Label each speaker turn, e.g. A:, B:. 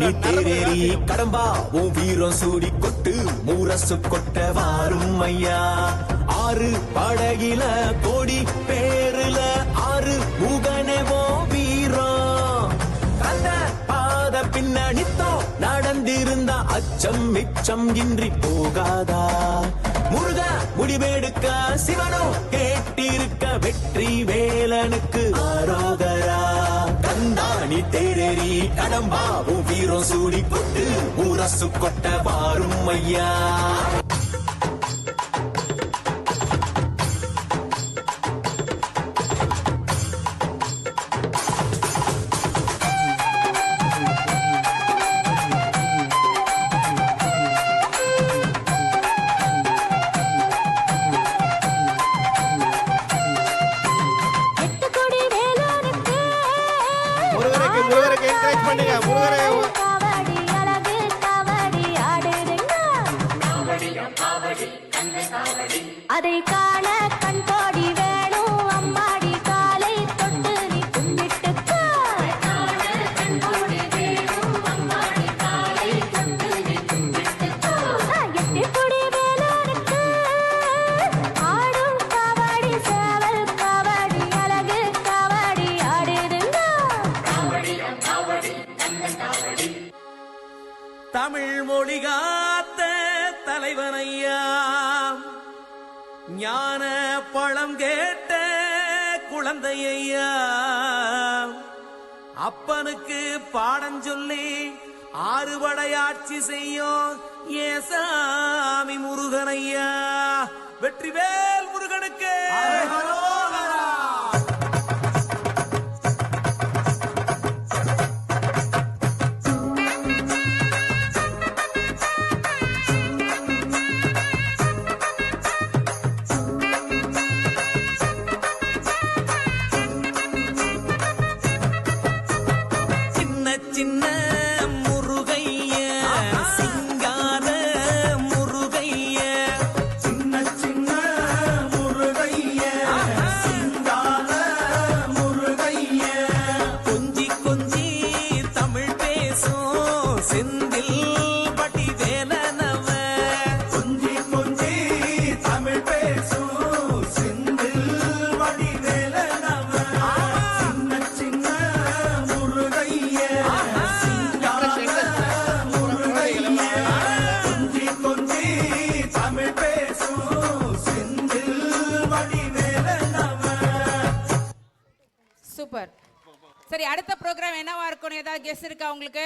A: நீ தேரேறி கடம்பா உன் வீரம் சூடி கொட்டு முரசு கொட்ட வாரும் ஐயா. ஆறு படகில கோடி பேருல ஆறு முகனவோ வீரம் கந்த பாத பின்னணித்தோ நடந்திருந்தா அச்சம் மிச்சம் இன்றி போகாதா. முருக முடிவெடுக்க சிவனோ கேட்டிருக்க வெற்றி வேலனுக்கு ஆரோகரா. கந்தாணி தேரேறி கடம்பாவும் வீரம் சூடி கொட்டு முரசு கொட்ட வாரும் ஐயா.
B: முருகருக்கு என்கரேஜ் பண்ணுங்க. முருகரை
C: அதை காண கண்கோடி வேணும் அம்மாடி காலை தொட்டு நீ கும்பிட்டு எட்டிப்புடி வேலனுக்கு ஆடும் காவடி சேவல் காவடி அழகு காவடி ஆடுதுங்க.
D: தமிழ் மொழி காத்த தலைவனையா, ஞான பழம் கேட்ட குழந்தையா, அப்பனுக்கு பாடம் சொல்லி ஆறுபடையாட்சி செய்யும் ஏசாமி முருகனையா. வெற்றிவேல் முருகனுக்கு. சின்ன முருகைய சிங்கார முருகைய, சின்ன சின்ன முருகைய சிங்கார முருகைய, கொஞ்சி கொஞ்சி தமிழ் பேசும் செந்தில் பட்டி வேலனவ, கொஞ்சி கொஞ்சி தமிழ் பேசும் செந்தில் பட்டி வேலனவ, சின்ன சின்ன முருகைய
E: சூப்பர். சரி, அடுத்த ப்ரோக்ராம் என்னவா இருக்கும்? ஏதாவது கெஸ் இருக்கா உங்களுக்கு?